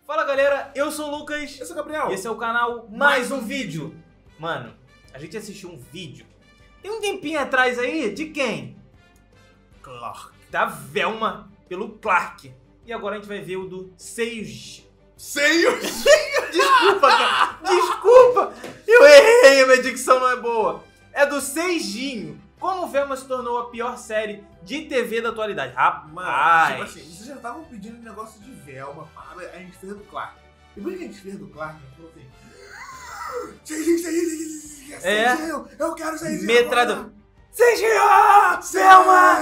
Fala galera, eu sou o Lucas. Eu sou o Gabriel. E esse é o canal Mais Um Vídeo. Mano, a gente assistiu um vídeo tem um tempinho atrás aí, de quem? Clark. Da Velma, pelo Clark. E agora a gente vai ver o do Seios. Seios? Desculpa, cara. Desculpa. Eu errei, a minha dicção não é boa. É do Seijinho. Como Velma se tornou a pior série de TV da atualidade. Rapaz. Mano, tipo assim, vocês já estavam pedindo um negócio de Velma, a gente fez do Clark. Depois que a gente fez do Clark, a gente falou assim... Seijinho, eu quero Seijinho. Metralhador. Seijinho! Velma!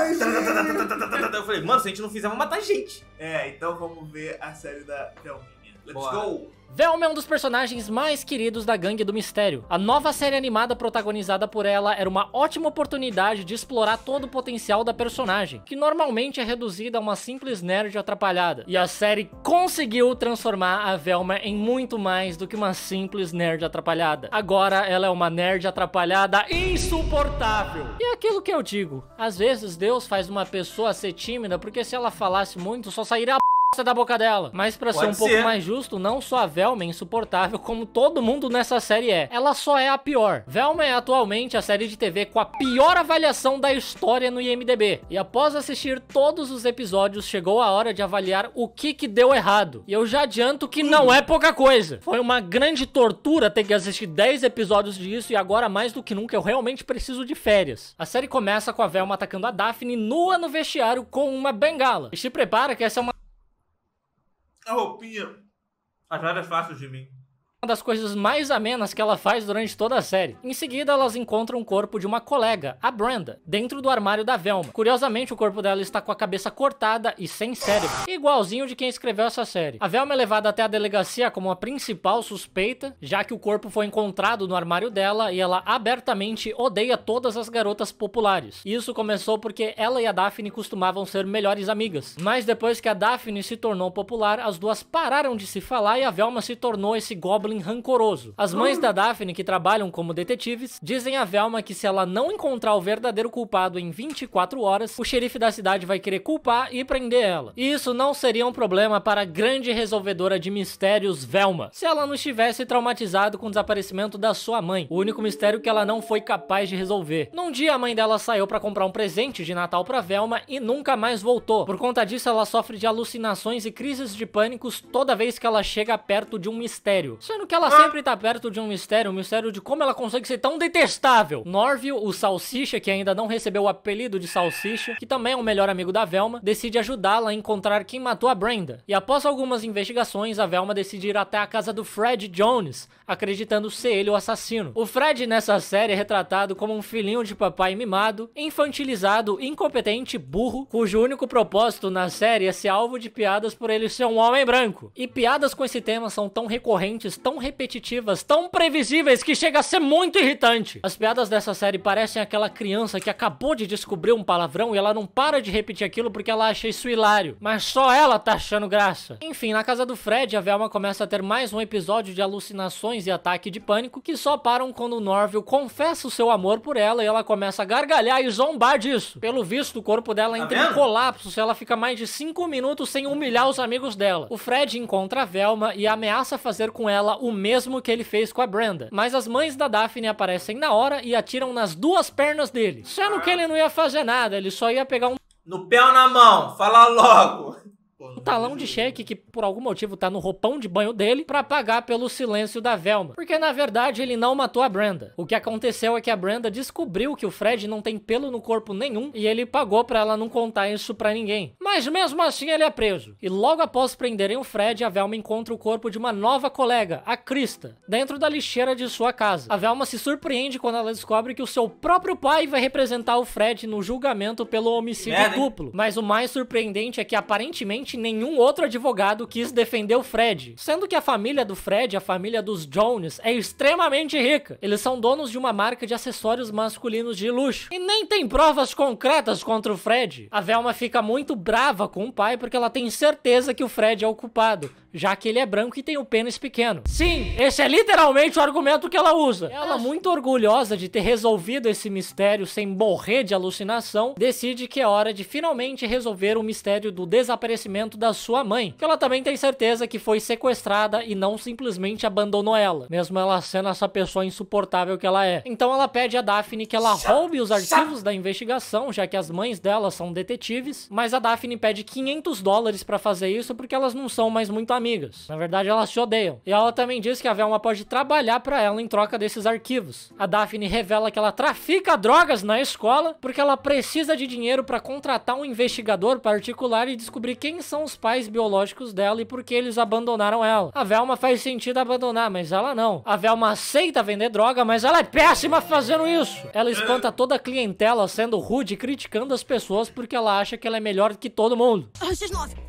Eu falei, mano, se a gente não fizer, vai matar a gente. É, então vamos ver a série da Velminha. Let's Bora. go! Velma é um dos personagens mais queridos da Gangue do Mistério. A nova série animada protagonizada por ela era uma ótima oportunidade de explorar todo o potencial da personagem, que normalmente é reduzida a uma simples nerd atrapalhada. E a série conseguiu transformar a Velma em muito mais do que uma simples nerd atrapalhada. Agora ela é uma nerd atrapalhada insuportável. E é aquilo que eu digo, às vezes Deus faz uma pessoa ser tímida porque se ela falasse muito só sairia a da boca dela. Mas pra ser um pouco mais justo, não só a Velma é insuportável, como todo mundo nessa série é. Ela só é a pior. Velma é atualmente a série de TV com a pior avaliação da história no IMDb. E após assistir todos os episódios, chegou a hora de avaliar o que deu errado. E eu já adianto que não é pouca coisa. Foi uma grande tortura ter que assistir 10 episódios disso e agora mais do que nunca eu realmente preciso de férias. A série começa com a Velma atacando a Daphne nua no vestiário com uma bengala. E se prepara que essa é uma A roupinha. As várias fáceis de mim. uma das coisas mais amenas que ela faz durante toda a série. Em seguida, elas encontram o corpo de uma colega, a Brenda, dentro do armário da Velma. Curiosamente, o corpo dela está com a cabeça cortada e sem cérebro, igualzinho de quem escreveu essa série. A Velma é levada até a delegacia como a principal suspeita, já que o corpo foi encontrado no armário dela e ela abertamente odeia todas as garotas populares. Isso começou porque ela e a Daphne costumavam ser melhores amigas. Mas depois que a Daphne se tornou popular, as duas pararam de se falar e a Velma se tornou esse goblin rancoroso. As mães da Daphne, que trabalham como detetives, dizem a Velma que se ela não encontrar o verdadeiro culpado em 24 horas, o xerife da cidade vai querer culpar e prender ela. E isso não seria um problema para a grande resolvedora de mistérios Velma, se ela não estivesse traumatizada com o desaparecimento da sua mãe, o único mistério que ela não foi capaz de resolver. Num dia, a mãe dela saiu para comprar um presente de Natal para Velma e nunca mais voltou. Por conta disso, ela sofre de alucinações e crises de pânicos toda vez que ela chega perto de um mistério. Sendo que ela sempre tá perto de um mistério de como ela consegue ser tão detestável. Norville, o Salsicha, que ainda não recebeu o apelido de Salsicha, que também é o melhor amigo da Velma, decide ajudá-la a encontrar quem matou a Brenda. E após algumas investigações, a Velma decide ir até a casa do Fred Jones, acreditando ser ele o assassino. O Fred nessa série é retratado como um filhinho de papai mimado, infantilizado, incompetente, burro, cujo único propósito na série é ser alvo de piadas por ele ser um homem branco. E piadas com esse tema são tão recorrentes, tão repetitivas, tão previsíveis que chega a ser muito irritante. As piadas dessa série parecem aquela criança que acabou de descobrir um palavrão e ela não para de repetir aquilo porque ela acha isso hilário, mas só ela tá achando graça. Enfim, na casa do Fred, a Velma começa a ter mais um episódio de alucinações e ataque de pânico que só param quando o Norville confessa o seu amor por ela e ela começa a gargalhar e zombar disso. Pelo visto, o corpo dela entra em colapso se ela fica mais de 5 minutos sem humilhar os amigos dela. O Fred encontra a Velma e ameaça fazer com ela o mesmo que ele fez com a Brenda, mas as mães da Daphne aparecem na hora e atiram nas duas pernas dele, sendo que ele não ia fazer nada, ele só ia pegar No pé ou na mão? Fala logo. um talão de cheque que por algum motivo tá no roupão de banho dele pra pagar pelo silêncio da Velma, porque na verdade ele não matou a Brenda. O que aconteceu é que a Brenda descobriu que o Fred não tem pelo no corpo nenhum e ele pagou pra ela não contar isso pra ninguém. Mas mesmo assim ele é preso. E logo após prenderem o Fred, a Velma encontra o corpo de uma nova colega, a Krista, dentro da lixeira de sua casa. A Velma se surpreende quando ela descobre que o seu próprio pai vai representar o Fred no julgamento pelo homicídio duplo. Mas o mais surpreendente é que aparentemente nenhum outro advogado quis defender o Fred, sendo que a família do Fred, a família dos Jones, é extremamente rica. Eles são donos de uma marca de acessórios masculinos de luxo e nem tem provas concretas contra o Fred. A Velma fica muito brava com o pai porque ela tem certeza que o Fred é o culpado, já que ele é branco e tem o pênis pequeno. Sim, esse é literalmente o argumento que ela usa. Ela, muito orgulhosa de ter resolvido esse mistério sem morrer de alucinação, decide que é hora de finalmente resolver o mistério do desaparecimento desaparecimento da sua mãe, que ela também tem certeza que foi sequestrada e não simplesmente abandonou ela, mesmo ela sendo essa pessoa insuportável que ela é. Então ela pede a Daphne que ela roube os arquivos da investigação, já que as mães dela são detetives, mas a Daphne pede $500 pra fazer isso porque elas não são mais muito amigas. Na verdade, elas se odeiam. E ela também diz que a Velma pode trabalhar pra ela em troca desses arquivos. A Daphne revela que ela trafica drogas na escola porque ela precisa de dinheiro pra contratar um investigador particular e descobrir quem são os pais biológicos dela e por que eles abandonaram ela. A Velma faz sentido abandonar, mas ela não. A Velma aceita vender droga, mas ela é péssima fazendo isso. Ela espanta toda a clientela sendo rude e criticando as pessoas porque ela acha que ela é melhor que todo mundo. X9.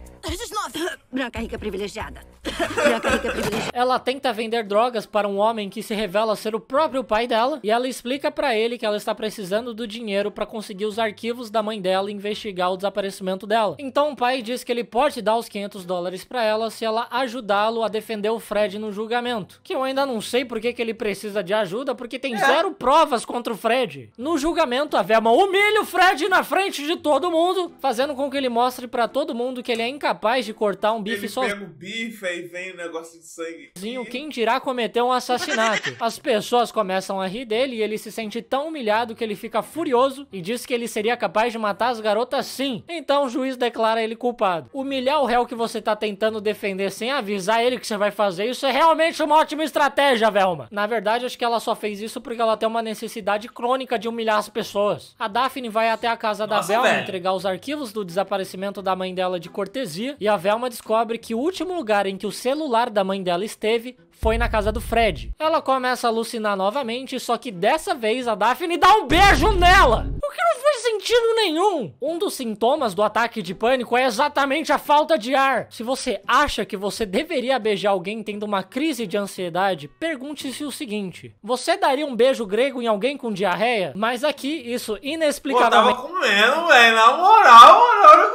Branca rica privilegiada. Branca rica privilegiada. Ela tenta vender drogas para um homem que se revela ser o próprio pai dela e ela explica pra ele que ela está precisando do dinheiro pra conseguir os arquivos da mãe dela e investigar o desaparecimento dela. Então o pai diz que ele pode dar os $500 pra ela se ela ajudá-lo a defender o Fred no julgamento. Que eu ainda não sei por que ele precisa de ajuda, porque tem zero provas contra o Fred. No julgamento, a Velma humilha o Fred na frente de todo mundo, fazendo com que ele mostre pra todo mundo que ele é incapaz de cortar um bife sozinho. Ele pega o bife, aí vem o negócio de sangue. Quem dirá cometer um assassinato? As pessoas começam a rir dele e ele se sente tão humilhado que ele fica furioso e diz que ele seria capaz de matar as garotas sim. Então o juiz declara ele culpado. Humilhar o réu que você tá tentando defender sem avisar ele que você vai fazer isso é realmente uma ótima estratégia, Velma. Na verdade, acho que ela só fez isso porque ela tem uma necessidade crônica de humilhar as pessoas. A Daphne vai até a casa da Velma entregar os arquivos do desaparecimento da mãe dela de cortesia e a Velma descobre que o último lugar em que o celular da mãe dela esteve foi na casa do Fred. Ela começa a alucinar novamente, só que dessa vez a Daphne dá um beijo nela! O que não faz sentido nenhum! Um dos sintomas do ataque de pânico é exatamente a falta de ar. Se você acha que você deveria beijar alguém tendo uma crise de ansiedade, pergunte-se o seguinte: você daria um beijo grego em alguém com diarreia? Mas aqui, isso inexplicavelmente... Pô, tava comendo, velho, na moral, mano,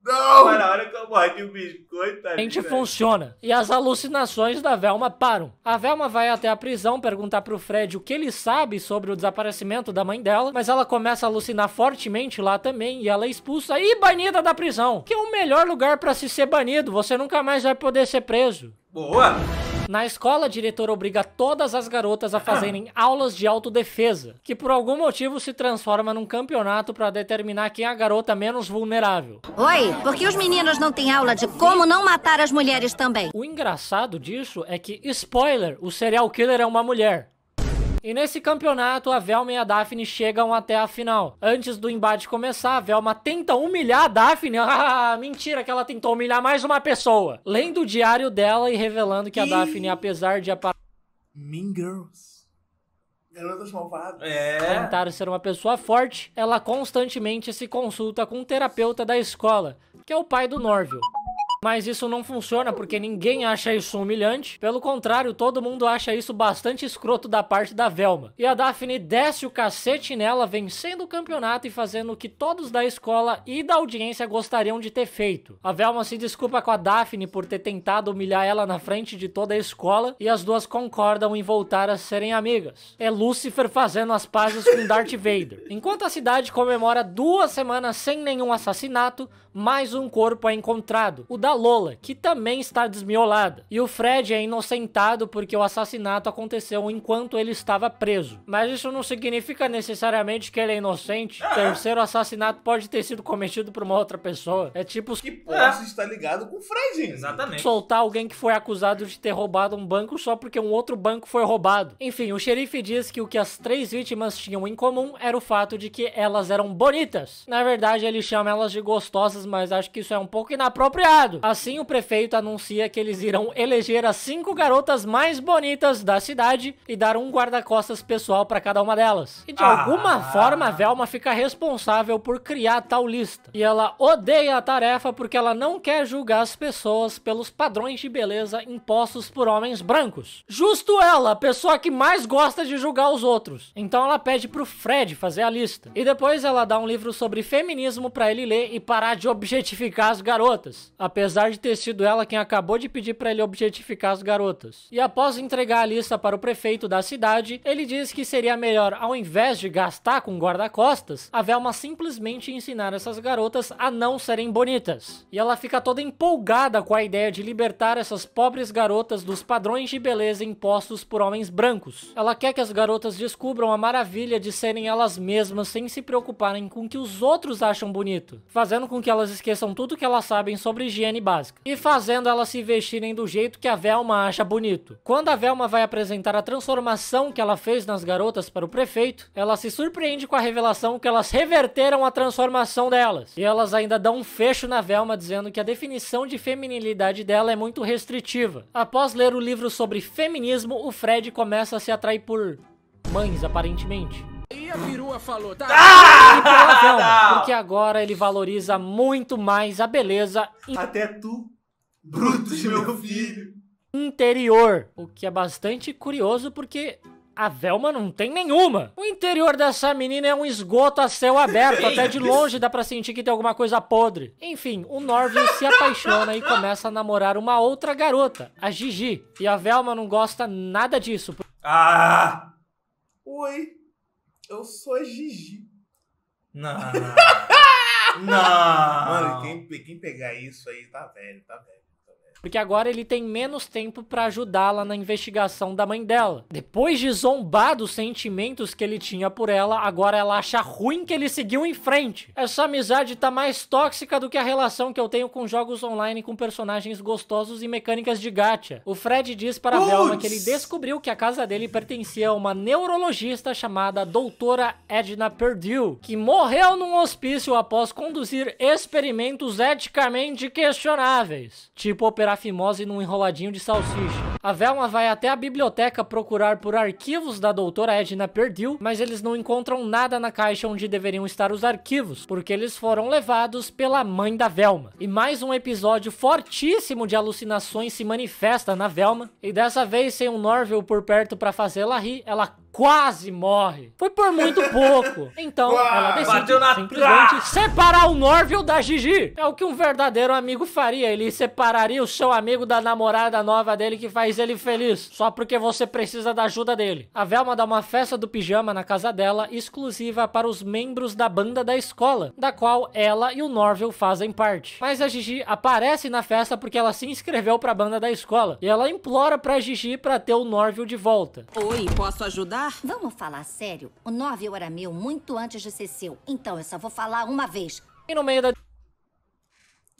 Não! Mas na hora que eu mordi o biscoito, tá gente funciona. E as alucinações da Velma param. A Velma vai até a prisão perguntar pro Fred o que ele sabe sobre o desaparecimento da mãe dela, mas ela começa a alucinar fortemente lá também e ela é expulsa e banida da prisão, que é o melhor lugar pra se ser banido. Você nunca mais vai poder ser preso. Boa! Na escola, a diretora obriga todas as garotas a fazerem aulas de autodefesa, que por algum motivo se transforma num campeonato pra determinar quem é a garota menos vulnerável. Oi, por que os meninos não têm aula de como não matar as mulheres também? O engraçado disso é que, spoiler, o serial killer é uma mulher. E nesse campeonato, a Velma e a Daphne chegam até a final. Antes do embate começar, a Velma tenta humilhar a Daphne. Ah, mentira que ela tentou humilhar mais uma pessoa. Lendo o diário dela e revelando que a Daphne, apesar de Mean Girls. Garotas malvadas. tentar ser uma pessoa forte, ela constantemente se consulta com um terapeuta da escola, que é o pai do Norville. Mas isso não funciona porque ninguém acha isso humilhante. Pelo contrário, todo mundo acha isso bastante escroto da parte da Velma. E a Daphne desce o cacete nela, vencendo o campeonato e fazendo o que todos da escola e da audiência gostariam de ter feito. A Velma se desculpa com a Daphne por ter tentado humilhar ela na frente de toda a escola e as duas concordam em voltar a serem amigas. É Lucifer fazendo as pazes com Darth Vader. Enquanto a cidade comemora 2 semanas sem nenhum assassinato, mais um corpo é encontrado, o da Lola, que também está desmiolada. E o Fred é inocentado porque o assassinato aconteceu enquanto ele estava preso. Mas isso não significa necessariamente que ele é inocente. O terceiro assassinato pode ter sido cometido por uma outra pessoa. É tipo... Que possa estar ligado com o Fred. Exatamente. Soltar alguém que foi acusado de ter roubado um banco só porque um outro banco foi roubado. Enfim, o xerife diz que o que as 3 vítimas tinham em comum era o fato de que elas eram bonitas. Na verdade, ele chama elas de gostosas, mas acho que isso é um pouco inapropriado. Assim, o prefeito anuncia que eles irão eleger as 5 garotas mais bonitas da cidade e dar um guarda-costas pessoal para cada uma delas. E de alguma forma, a Velma fica responsável por criar tal lista. E ela odeia a tarefa porque ela não quer julgar as pessoas pelos padrões de beleza impostos por homens brancos. Justo ela, a pessoa que mais gosta de julgar os outros. Então ela pede pro Fred fazer a lista. E depois ela dá um livro sobre feminismo para ele ler e parar de objetificar as garotas. Apesar apesar de ter sido ela quem acabou de pedir pra ele objetificar as garotas. E após entregar a lista para o prefeito da cidade, ele diz que seria melhor, ao invés de gastar com guarda-costas, a Velma simplesmente ensinar essas garotas a não serem bonitas. E ela fica toda empolgada com a ideia de libertar essas pobres garotas dos padrões de beleza impostos por homens brancos. Ela quer que as garotas descubram a maravilha de serem elas mesmas sem se preocuparem com o que os outros acham bonito, fazendo com que elas esqueçam tudo que elas sabem sobre higiene básica e fazendo elas se vestirem do jeito que a Velma acha bonito. Quando a Velma vai apresentar a transformação que ela fez nas garotas para o prefeito, ela se surpreende com a revelação que elas reverteram a transformação delas. E elas ainda dão um fecho na Velma dizendo que a definição de feminilidade dela é muito restritiva. Após ler o livro sobre feminismo, o Fred começa a se atrair por mães, aparentemente. E a perua falou, tá? E pela Velma, porque agora ele valoriza muito mais a beleza Até tu, bruto de meu filho. interior, o que é bastante curioso porque a Velma não tem nenhuma. O interior dessa menina é um esgoto a céu aberto, até de longe dá pra sentir que tem alguma coisa podre. Enfim, o Norville se apaixona e começa a namorar uma outra garota, a Gigi, e a Velma não gosta nada disso. Ah! Oi, eu sou a Gigi. Não. Não. Mano, quem pegar isso aí tá velho, tá velho. Porque agora ele tem menos tempo pra ajudá-la na investigação da mãe dela. Depois de zombar dos sentimentos que ele tinha por ela, agora ela acha ruim que ele seguiu em frente. Essa amizade tá mais tóxica do que a relação que eu tenho com jogos online com personagens gostosos e mecânicas de gacha. O Fred diz para a Velma que ele descobriu que a casa dele pertencia a uma neurologista chamada Doutora Edna Perdue, que morreu num hospício após conduzir experimentos eticamente questionáveis, tipo operar fimose num enroladinho de salsicha. A Velma vai até a biblioteca procurar por arquivos da doutora Edna Perdue, mas eles não encontram nada na caixa onde deveriam estar os arquivos, porque eles foram levados pela mãe da Velma. E mais um episódio fortíssimo de alucinações se manifesta na Velma, e dessa vez sem um Norville por perto pra fazê-la rir, ela quase morre. Foi por muito pouco. Então, ela decide simplesmente separar o Norville da Gigi. É o que um verdadeiro amigo faria. Ele separaria o seu amigo da namorada nova dele que faz ele feliz, só porque você precisa da ajuda dele. A Velma dá uma festa do pijama na casa dela, exclusiva para os membros da banda da escola, da qual ela e o Norville fazem parte. Mas a Gigi aparece na festa porque ela se inscreveu pra banda da escola, e ela implora pra Gigi pra ter o Norville de volta. Oi, posso ajudar? Vamos falar sério? O Norville era meu muito antes de ser seu. Então eu só vou falar uma vez. E no meio da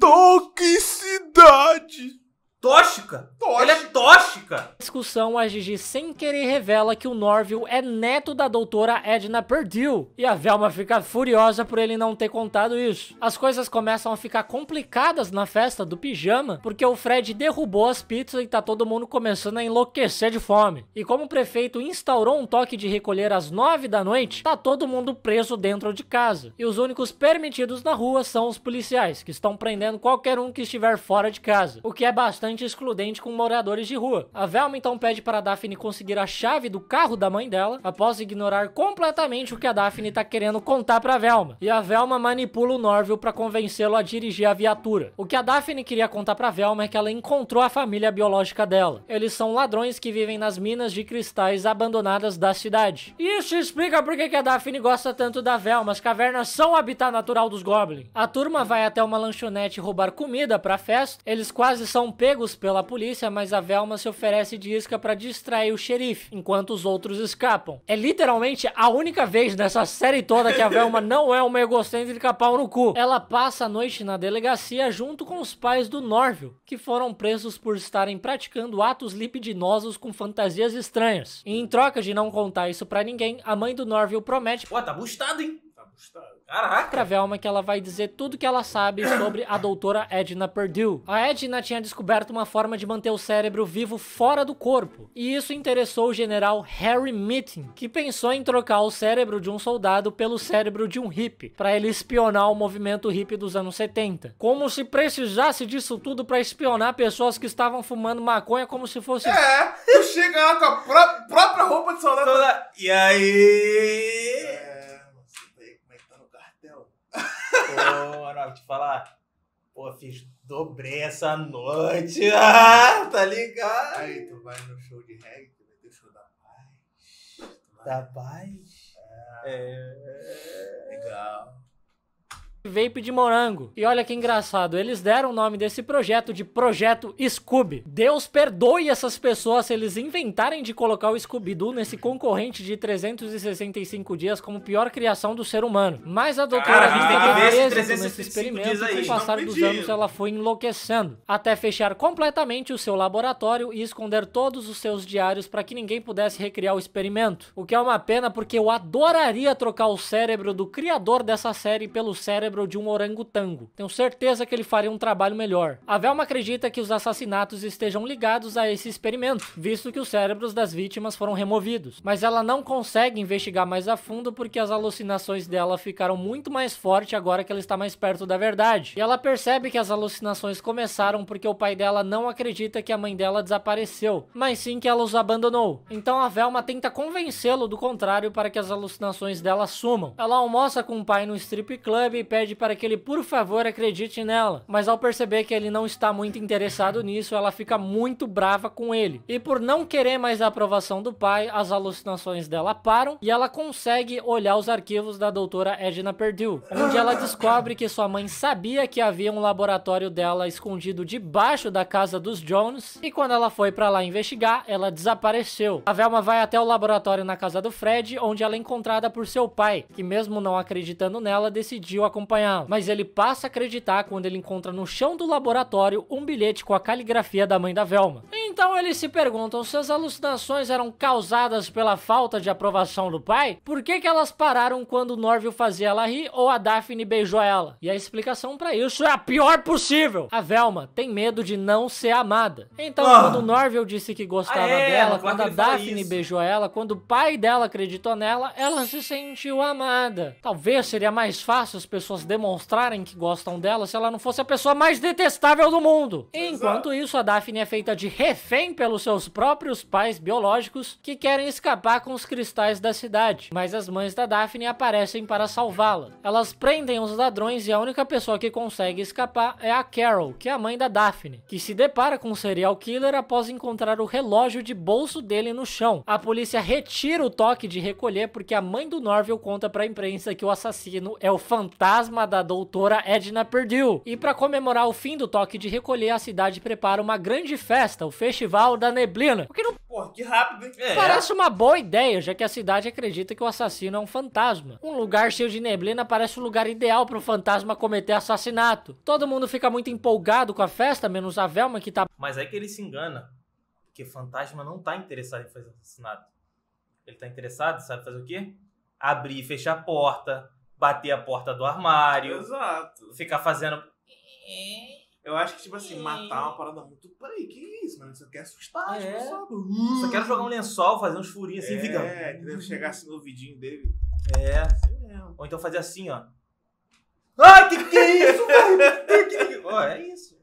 Toxicidade! Tóxica? Ela é tóxica! discussão, a Gigi sem querer revela que o Norville é neto da doutora Edna Perdue, e a Velma fica furiosa por ele não ter contado isso. As coisas começam a ficar complicadas na festa do pijama, porque o Fred derrubou as pizzas e tá todo mundo começando a enlouquecer de fome. E como o prefeito instaurou um toque de recolher às 9 da noite, tá todo mundo preso dentro de casa. E os únicos permitidos na rua são os policiais, que estão prendendo qualquer um que estiver fora de casa, o que é bastante excludente com moradores de rua. A Velma então pede para a Daphne conseguir a chave do carro da mãe dela, após ignorar completamente o que a Daphne tá querendo contar pra Velma. E a Velma manipula o Norville para convencê-lo a dirigir a viatura. O que a Daphne queria contar pra Velma é que ela encontrou a família biológica dela. Eles são ladrões que vivem nas minas de cristais abandonadas da cidade. E isso explica por que a Daphne gosta tanto da Velma. As cavernas são o habitat natural dos Goblins. A turma vai até uma lanchonete roubar comida pra festa. Eles quase são pegos pela polícia, mas a Velma se oferece de isca pra distrair o xerife, enquanto os outros escapam. É literalmente a única vez nessa série toda que a Velma não é uma egocêntrica pau no cu. Ela passa a noite na delegacia junto com os pais do Norville, que foram presos por estarem praticando atos libidinosos com fantasias estranhas. E em troca de não contar isso pra ninguém, a mãe do Norville promete Pô, tá bustado, hein? Tá gostado. Caraca. pra Velma que ela vai dizer tudo que ela sabe sobre a doutora Edna Perdue. A Edna tinha descoberto uma forma de manter o cérebro vivo fora do corpo, e isso interessou o general Harry Mitting, que pensou em trocar o cérebro de um soldado pelo cérebro de um hippie, pra ele espionar o movimento hippie dos anos 70. Como se precisasse disso tudo pra espionar pessoas que estavam fumando maconha como se fosse... Tu chega lá com a própria roupa de soldado. E aí? Não sei como é que tá no cartel. Ô, Arnaldo, te falar. Pô, dobrei essa noite. Ah, tá ligado? Aí tu vai no show de reggae, tu vai ter o show da paz. Da paz? Legal. Vape de morango. E olha que engraçado, eles deram o nome desse projeto de Projeto Scooby. Deus perdoe essas pessoas se eles inventarem de colocar o Scooby-Doo nesse concorrente de 365 dias como pior criação do ser humano. Mas a doutora Rita teve êxito nesse experimento e com o passar dos anos ela foi enlouquecendo, até fechar completamente o seu laboratório e esconder todos os seus diários para que ninguém pudesse recriar o experimento. O que é uma pena porque eu adoraria trocar o cérebro do criador dessa série pelo cérebro de um orangotango. Tenho certeza que ele faria um trabalho melhor. A Velma acredita que os assassinatos estejam ligados a esse experimento, visto que os cérebros das vítimas foram removidos. Mas ela não consegue investigar mais a fundo porque as alucinações dela ficaram muito mais fortes agora que ela está mais perto da verdade. E ela percebe que as alucinações começaram porque o pai dela não acredita que a mãe dela desapareceu, mas sim que ela os abandonou. Então a Velma tenta convencê-lo do contrário para que as alucinações dela sumam. Ela almoça com o pai no strip club e pede para que ele, por favor, acredite nela. Mas ao perceber que ele não está muito interessado nisso, ela fica muito brava com ele. E por não querer mais a aprovação do pai, as alucinações dela param e ela consegue olhar os arquivos da doutora Edna Perdue, onde ela descobre que sua mãe sabia que havia um laboratório dela escondido debaixo da casa dos Jones, e quando ela foi para lá investigar, ela desapareceu. A Velma vai até o laboratório na casa do Fred, onde ela é encontrada por seu pai, que mesmo não acreditando nela, decidiu acompanhá-la. Mas ele passa a acreditar quando ele encontra no chão do laboratório um bilhete com a caligrafia da mãe da Velma. Então eles se perguntam se as alucinações eram causadas pela falta de aprovação do pai, por que elas pararam quando o Norville fazia ela rir ou a Daphne beijou ela? E a explicação pra isso é a pior possível. A Velma tem medo de não ser amada. Então quando o Norville disse que gostava dela, quando a Daphne beijou ela, quando o pai dela acreditou nela, ela se sentiu amada. Talvez seria mais fácil as pessoas demonstrarem que gostam dela se ela não fosse a pessoa mais detestável do mundo. Enquanto isso, a Daphne é feita de refém pelos seus próprios pais biológicos que querem escapar com os cristais da cidade, mas as mães da Daphne aparecem para salvá-la. Elas prendem os ladrões e a única pessoa que consegue escapar é a Carol, que é a mãe da Daphne, que se depara com um serial killer após encontrar o relógio de bolso dele no chão. A polícia retira o toque de recolher porque a mãe do Norville conta para a imprensa que o assassino é o fantasma da doutora Edna Perdue. E para comemorar o fim do toque de recolher, a cidade prepara uma grande festa, o Festival da Neblina. O que não... Pô, que rápido, hein? Parece uma boa ideia, já que a cidade acredita que o assassino é um fantasma. Um lugar cheio de neblina parece o lugar ideal para o fantasma cometer assassinato. Todo mundo fica muito empolgado com a festa, menos a Velma que tá... Mas aí que ele se engana, porque fantasma não tá interessado em fazer assassinato. Ele tá interessado, sabe fazer o quê? Abrir e fechar a porta, bater a porta do armário. Exato. Ficar fazendo... Eu acho que, tipo assim, matar uma parada muito... Peraí, que isso, mano? Você quer assustar as pessoas? Só quero jogar um lençol, fazer uns furinhos assim, fica... Entendeu? Chegar assim no ouvidinho dele. Assim mesmo. Ou então fazer assim, ó. Ai, que é isso, velho? Ó, é isso.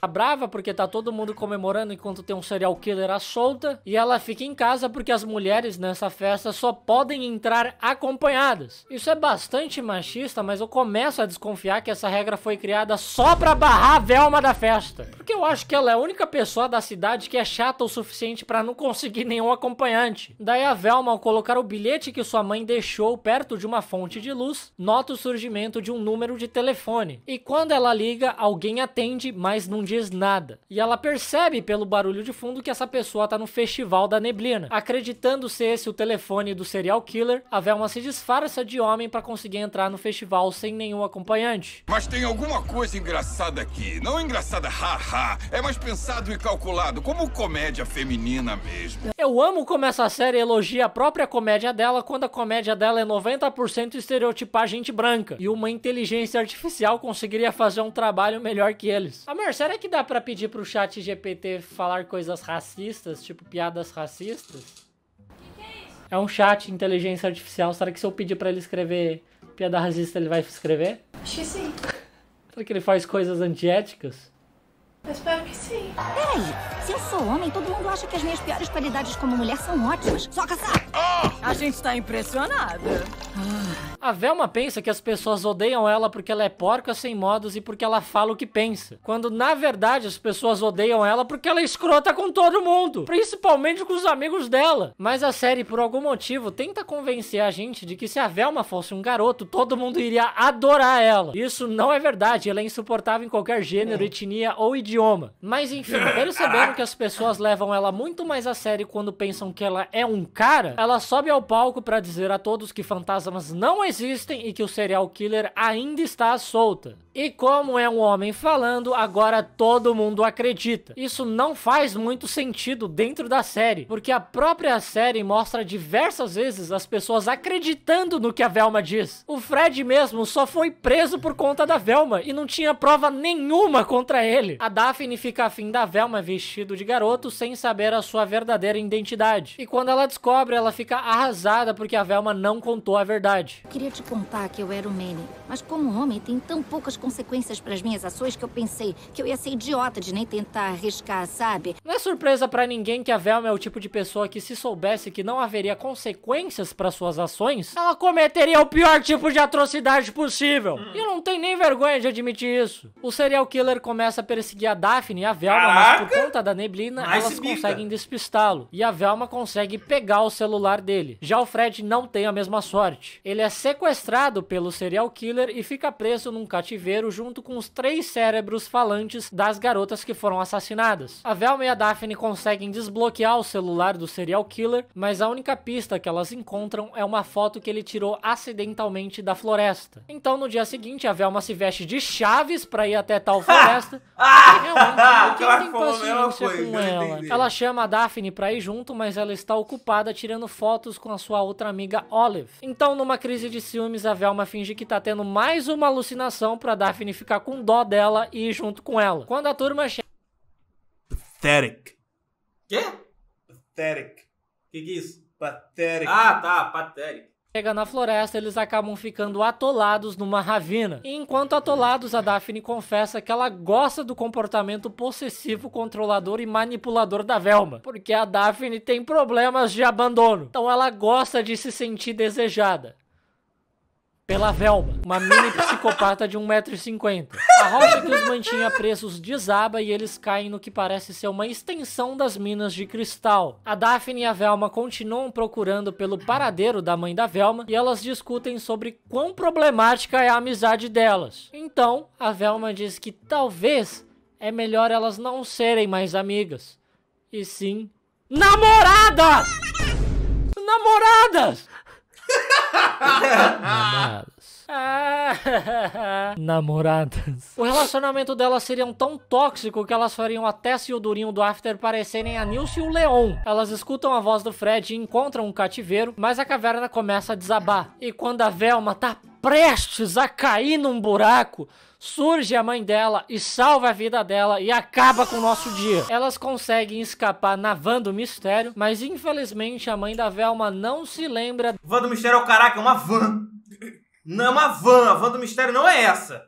Tá brava porque tá todo mundo comemorando enquanto tem um serial killer à solta, e ela fica em casa porque as mulheres nessa festa só podem entrar acompanhadas. Isso é bastante machista, mas eu começo a desconfiar que essa regra foi criada só pra barrar a Velma da festa. Porque eu acho que ela é a única pessoa da cidade que é chata o suficiente pra não conseguir nenhum acompanhante. Daí a Velma, ao colocar o bilhete que sua mãe deixou perto de uma fonte de luz, nota o surgimento de um número de telefone. E quando ela liga, alguém atende, mas não diz nada. E ela percebe pelo barulho de fundo que essa pessoa tá no Festival da Neblina. Acreditando ser esse o telefone do serial killer, a Velma se disfarça de homem pra conseguir entrar no festival sem nenhum acompanhante. Mas tem alguma coisa engraçada aqui. Não engraçada, haha. É mais pensado e calculado, como comédia feminina mesmo. Eu amo como essa série elogia a própria comédia dela quando a comédia dela é 90% estereotipar gente branca. E uma inteligência artificial conseguiria fazer um trabalho melhor que eles. Amor, será que dá pra pedir pro chat GPT falar coisas racistas, tipo piadas racistas? Que é isso? É um chat inteligência artificial. Será que se eu pedir pra ele escrever piada racista, ele vai escrever? Acho que sim. Será que ele faz coisas antiéticas? Eu espero que sim. Peraí, se eu sou homem, todo mundo acha que as minhas piores qualidades como mulher são ótimas. Só caçar! A gente tá impressionada. A Velma pensa que as pessoas odeiam ela porque ela é porca, sem modos e porque ela fala o que pensa. Quando, na verdade, as pessoas odeiam ela porque ela é escrota com todo mundo. Principalmente com os amigos dela. Mas a série, por algum motivo, tenta convencer a gente de que se a Velma fosse um garoto, todo mundo iria adorar ela. Isso não é verdade. Ela é insuportável em qualquer gênero, etnia ou idioma. Mas, enfim, percebendo que as pessoas levam ela muito mais a sério quando pensam que ela é um cara, ela sobe ao palco pra dizer a todos que fantasmas não existem e que o serial killer ainda está à solta. E como é um homem falando, agora todo mundo acredita. Isso não faz muito sentido dentro da série, porque a própria série mostra diversas vezes as pessoas acreditando no que a Velma diz. O Fred mesmo só foi preso por conta da Velma e não tinha prova nenhuma contra ele. A Daphne fica afim da Velma vestido de garoto sem saber a sua verdadeira identidade. E quando ela descobre, ela fica arrasada porque a Velma não contou a verdade. Queria te contar que eu era o Manny, mas como homem tem tão poucas consequências para as minhas ações que eu pensei que eu ia ser idiota de nem tentar arriscar, sabe? Não é surpresa pra ninguém que a Velma é o tipo de pessoa que, se soubesse que não haveria consequências para suas ações, ela cometeria o pior tipo de atrocidade possível. E não tem nem vergonha de admitir isso. O serial killer começa a perseguir a Daphne e a Velma, mas por conta da neblina, elas conseguem despistá-lo. E a Velma consegue pegar o celular dele. Já o Fred não tem a mesma sorte. Ele é sequestrado pelo serial killer e fica preso num cativeiro junto com os 3 cérebros falantes das garotas que foram assassinadas. A Velma e a Daphne conseguem desbloquear o celular do serial killer, mas a única pista que elas encontram é uma foto que ele tirou acidentalmente da floresta. Então no dia seguinte a Velma se veste de Chaves pra ir até tal floresta e realmente ninguém tem paciência com ela. Ela chama a Daphne pra ir junto, mas ela está ocupada tirando fotos com a sua outra amiga Olive. Então numa crise de ciúmes a Velma finge que tá tendo mais uma alucinação pra Daphne ficar com dó dela e ir junto com ela. Quando a turma chega... Pathetic. Quê? Pathetic. Que é isso? Pathetic. Ah, tá, patético. Chega na floresta, eles acabam ficando atolados numa ravina. E enquanto atolados, a Daphne confessa que ela gosta do comportamento possessivo, controlador e manipulador da Velma. Porque a Daphne tem problemas de abandono. Então ela gosta de se sentir desejada pela Velma, uma mini psicopata de 1,50 m. A rocha que os mantinha presos desaba e eles caem no que parece ser uma extensão das minas de cristal. A Daphne e a Velma continuam procurando pelo paradeiro da mãe da Velma e elas discutem sobre quão problemática é a amizade delas. Então, a Velma diz que talvez é melhor elas não serem mais amigas, e sim namoradas! Namoradas! Namoradas. O relacionamento delas seria tão tóxico que elas fariam até se o Durinho do After parecerem a Nilce e o Leon. Elas escutam a voz do Fred e encontram um cativeiro, mas a caverna começa a desabar. E quando a Velma tá prestes a cair num buraco, surge a mãe dela e salva a vida dela e acaba com o nosso dia. Elas conseguem escapar na van do mistério, mas infelizmente a mãe da Velma não se lembra... Van do mistério é o caraca, é uma van. Não é uma van, a van do mistério não é essa.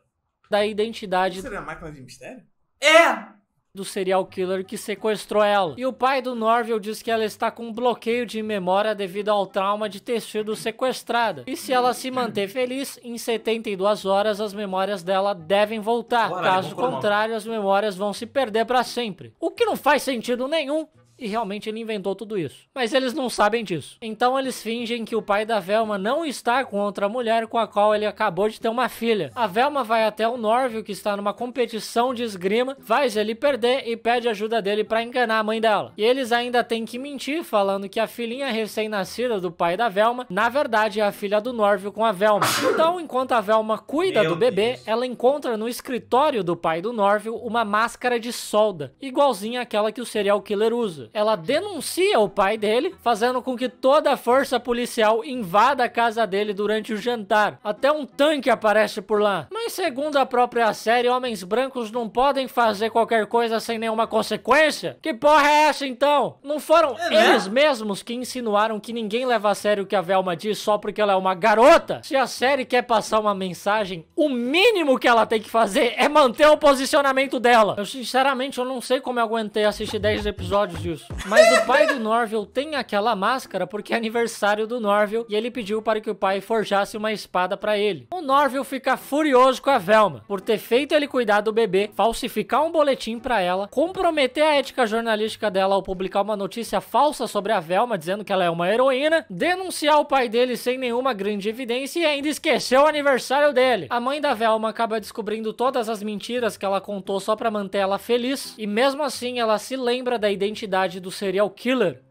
Da identidade... Seria a máquina de mistério? É! Do serial killer que sequestrou ela. E o pai do Norville diz que ela está com um bloqueio de memória devido ao trauma de ter sido sequestrada. E se ela se manter feliz, em 72 horas as memórias dela devem voltar. Caso contrário, as memórias vão se perder para sempre. O que não faz sentido nenhum. E realmente ele inventou tudo isso. Mas eles não sabem disso. Então eles fingem que o pai da Velma não está com outra mulher com a qual ele acabou de ter uma filha. A Velma vai até o Norville, que está numa competição de esgrima, faz ele perder e pede ajuda dele pra enganar a mãe dela. E eles ainda têm que mentir, falando que a filhinha recém-nascida do pai da Velma, na verdade é a filha do Norville com a Velma. Então, enquanto a Velma cuida do bebê, ela encontra no escritório do pai do Norville uma máscara de solda, igualzinha àquela que o serial killer usa. Ela denuncia o pai dele, fazendo com que toda a força policial invada a casa dele durante o jantar. Até um tanque aparece por lá. Mas segundo a própria série, homens brancos não podem fazer qualquer coisa sem nenhuma consequência? Que porra é essa então? Não foram eles mesmos que insinuaram que ninguém leva a sério o que a Velma diz só porque ela é uma garota? Se a série quer passar uma mensagem, o mínimo que ela tem que fazer é manter o posicionamento dela. Eu sinceramente eu não sei como eu aguentei assistir 10 episódios disso. disso. Mas o pai do Norville tem aquela máscara porque é aniversário do Norville e ele pediu para que o pai forjasse uma espada pra ele. O Norville fica furioso com a Velma por ter feito ele cuidar do bebê, falsificar um boletim pra ela, comprometer a ética jornalística dela ao publicar uma notícia falsa sobre a Velma, dizendo que ela é uma heroína, denunciar o pai dele sem nenhuma grande evidência e ainda esquecer o aniversário dele. A mãe da Velma acaba descobrindo todas as mentiras que ela contou só pra manter ela feliz, e mesmo assim ela se lembra da identidade do serial killer,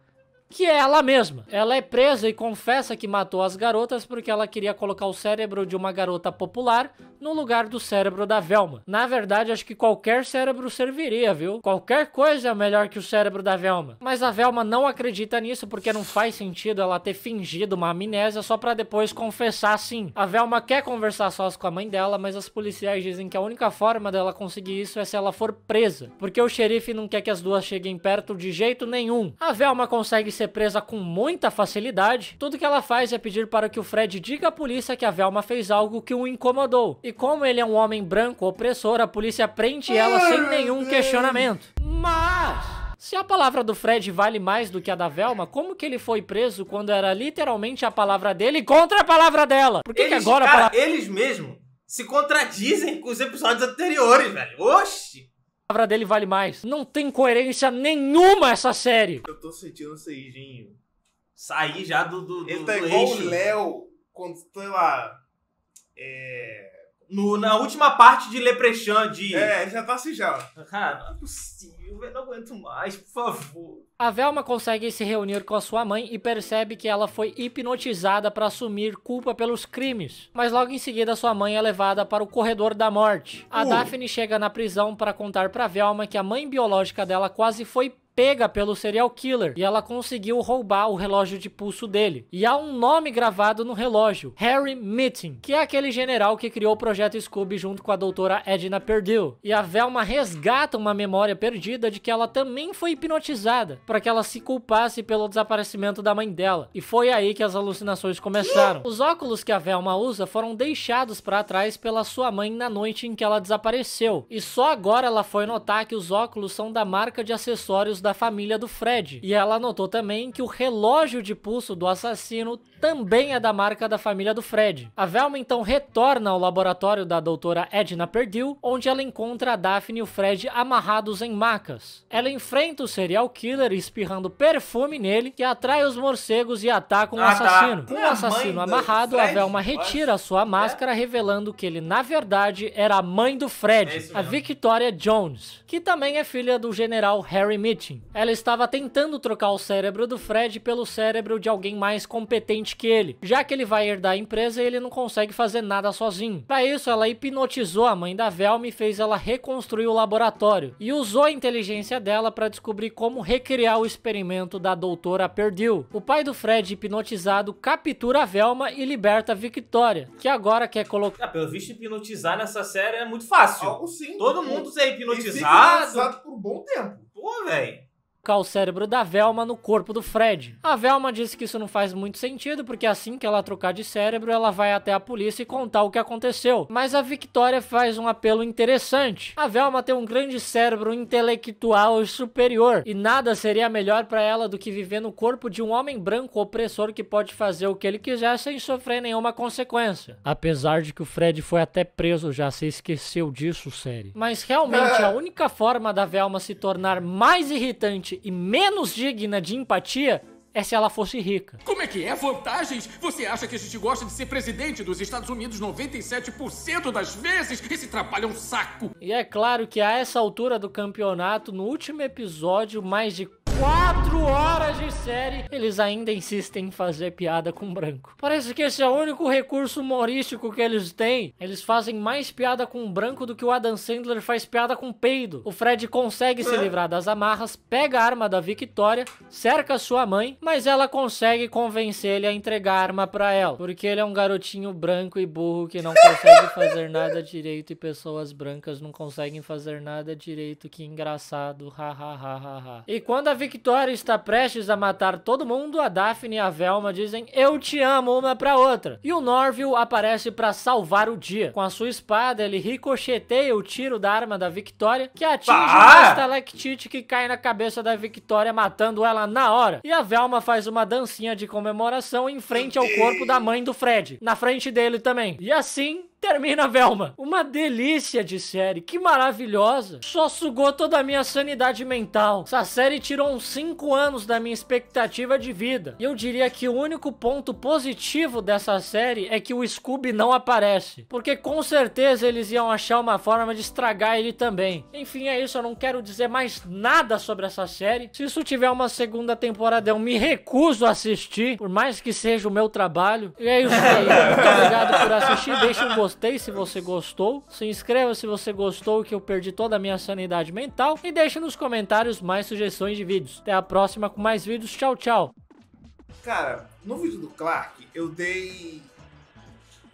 que é ela mesma. Ela é presa e confessa que matou as garotas porque ela queria colocar o cérebro de uma garota popular no lugar do cérebro da Velma. Na verdade, acho que qualquer cérebro serviria, viu? Qualquer coisa é melhor que o cérebro da Velma. Mas a Velma não acredita nisso porque não faz sentido ela ter fingido uma amnésia só pra depois confessar sim. A Velma quer conversar sós com a mãe dela, mas os policiais dizem que a única forma dela conseguir isso é se ela for presa, porque o xerife não quer que as duas cheguem perto de jeito nenhum. A Velma consegue ser presa com muita facilidade. Tudo que ela faz é pedir para que o Fred diga à polícia que a Velma fez algo que o incomodou. E como ele é um homem branco opressor, a polícia prende ela sem nenhum questionamento. Mas se a palavra do Fred vale mais do que a da Velma, como que ele foi preso quando era literalmente a palavra dele contra a palavra dela? Por que agora cara, eles mesmos se contradizem com os episódios anteriores, velho? Oxi! A palavra dele vale mais. Não tem coerência nenhuma essa série. Eu tô sentindo isso aí, Ginho. Sair já do Ele tá do igual eixo. o Léo, quando, sei lá... Na última parte de Leprechaun de... ele já tá assim já. Cara, não é possível, velho. Não aguento mais, por favor. A Velma consegue se reunir com a sua mãe e percebe que ela foi hipnotizada para assumir culpa pelos crimes. Mas logo em seguida sua mãe é levada para o corredor da morte. A Daphne chega na prisão para contar pra Velma que a mãe biológica dela quase foi pega pelo serial killer e ela conseguiu roubar o relógio de pulso dele. E há um nome gravado no relógio, Harry Mitting, que é aquele general que criou o Projeto Scooby junto com a doutora Edna Perdue. E a Velma resgata uma memória perdida de que ela também foi hipnotizada para que ela se culpasse pelo desaparecimento da mãe dela. E foi aí que as alucinações começaram. Os óculos que a Velma usa foram deixados para trás pela sua mãe na noite em que ela desapareceu. E só agora ela foi notar que os óculos são da marca de acessórios da família do Fred. E ela notou também que o relógio de pulso do assassino também é da marca da família do Fred. A Velma então retorna ao laboratório da doutora Edna Perdue, onde ela encontra a Daphne e o Fred amarrados em macas. Ela enfrenta o serial killer espirrando perfume nele, que atrai os morcegos e atacam o assassino. Com o assassino amarrado, a Velma retira sua máscara, revelando que ele na verdade era a mãe do Fred, a Victoria Jones, que também é filha do general Harry Mitting. Ela estava tentando trocar o cérebro do Fred pelo cérebro de alguém mais competente que ele, já que ele vai herdar a empresa e ele não consegue fazer nada sozinho. Para isso, ela hipnotizou a mãe da Velma e fez ela reconstruir o laboratório, e usou a inteligência dela para descobrir como recriar o experimento da doutora Perdue. O pai do Fred, hipnotizado, captura a Velma e liberta a Victoria, que agora quer colocar... Pelo visto, hipnotizar nessa série é muito fácil. Algo sim. Todo mundo é E fica hipnotizado. por um bom tempo. Pô, velho. O cérebro da Velma no corpo do Fred. A Velma disse que isso não faz muito sentido, porque assim que ela trocar de cérebro, ela vai até a polícia e contar o que aconteceu. Mas a Victoria faz um apelo interessante. A Velma tem um grande cérebro intelectual e superior, e nada seria melhor pra ela do que viver no corpo de um homem branco opressor que pode fazer o que ele quiser sem sofrer nenhuma consequência. Apesar de que o Fred foi até preso já, você esqueceu disso, série. Mas realmente a única forma da Velma se tornar mais irritante e menos digna de empatia é se ela fosse rica. Como é que é? Vantagens? Você acha que a gente gosta de ser presidente dos Estados Unidos 97% das vezes? Esse trabalho é um saco. E é claro que a essa altura do campeonato, no último episódio, mais de 4 horas de série, eles ainda insistem em fazer piada com branco. Parece que esse é o único recurso humorístico que eles têm. Eles fazem mais piada com branco do que o Adam Sandler faz piada com peido. O Fred consegue se livrar das amarras, pega a arma da Victoria, cerca sua mãe, mas ela consegue convencer ele a entregar a arma pra ela, porque ele é um garotinho branco e burro que não consegue fazer nada direito, e pessoas brancas não conseguem fazer nada direito. Que engraçado, ha ha ha ha ha. E quando a Victoria Victoria está prestes a matar todo mundo, a Daphne e a Velma dizem eu te amo uma pra outra. E o Norville aparece pra salvar o dia. Com a sua espada, ele ricocheteia o tiro da arma da Victoria, que atinge uma estalactite que cai na cabeça da Victoria, matando ela na hora. E a Velma faz uma dancinha de comemoração em frente ao corpo da mãe do Fred. Na frente dele também. E assim termina a Velma. Uma delícia de série, que maravilhosa. Só sugou toda a minha sanidade mental. Essa série tirou uns 5 anos da minha expectativa de vida. E eu diria que o único ponto positivo dessa série é que o Scooby não aparece. Porque com certeza eles iam achar uma forma de estragar ele também. Enfim, é isso, eu não quero dizer mais nada sobre essa série. Se isso tiver uma segunda temporada, eu me recuso a assistir, por mais que seja o meu trabalho. E é isso aí. Muito obrigado por assistir, deixa um gostei se você gostou, se inscreva se você gostou, que eu perdi toda a minha sanidade mental, e deixe nos comentários mais sugestões de vídeos. Até a próxima com mais vídeos, tchau, tchau. Cara, no vídeo do Clark, eu dei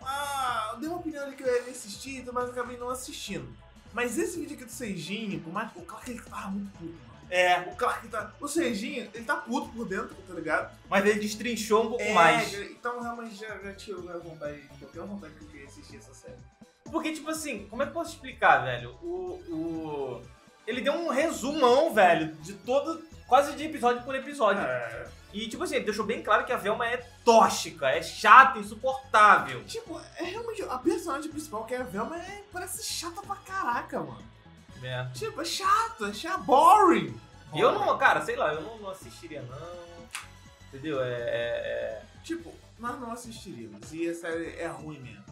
uma opinião ali que eu ia assistir, mas eu acabei não assistindo. Mas esse vídeo aqui do Seijinho, por mais que o Clark ele tava muito puto, mano. O Clark tá... O Seijinho, ele tá puto por dentro, tá ligado? Mas ele destrinchou um pouco mais. Então realmente já tirou a vontade, qualquer vontade que eu queria assistir essa série. Porque, tipo assim, como é que eu posso explicar, velho? Ele deu um resumão, velho, de todo... Quase de episódio por episódio. E, tipo assim, ele deixou bem claro que a Velma é tóxica, é chata, insuportável. Tipo, realmente, a personagem principal, que é a Velma, parece chata pra caraca, mano. Tipo, é chato, boring. Eu não, cara, sei lá, eu não assistiria não. Entendeu? Tipo, nós não assistiríamos. E a série é ruim mesmo.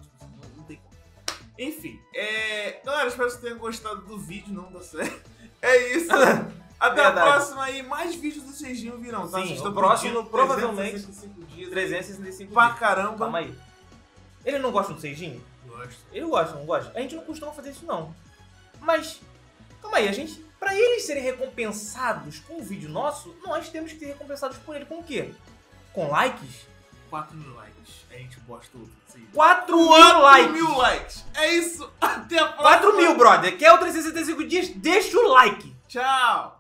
Não tem como. Enfim, galera, espero que vocês tenham gostado do vídeo, não da série. É isso. Até a próxima aí, mais vídeos do Seijinho virão, tá? Sim, o próximo provavelmente 365 pra dias. caramba. Calma aí. Ele não gosta do Seijinho? Gosto. Ele gosta, não gosta? A gente não costuma fazer isso não. Mas, calma aí, pra eles serem recompensados com um vídeo nosso, nós temos que ser recompensados por ele com o quê? Com likes? 4.000 likes. A gente posta outro. 4.000 likes! 4.000 likes! É isso! Até a próxima! 4.000, brother! Quer o 365 dias? Deixa o like! Tchau!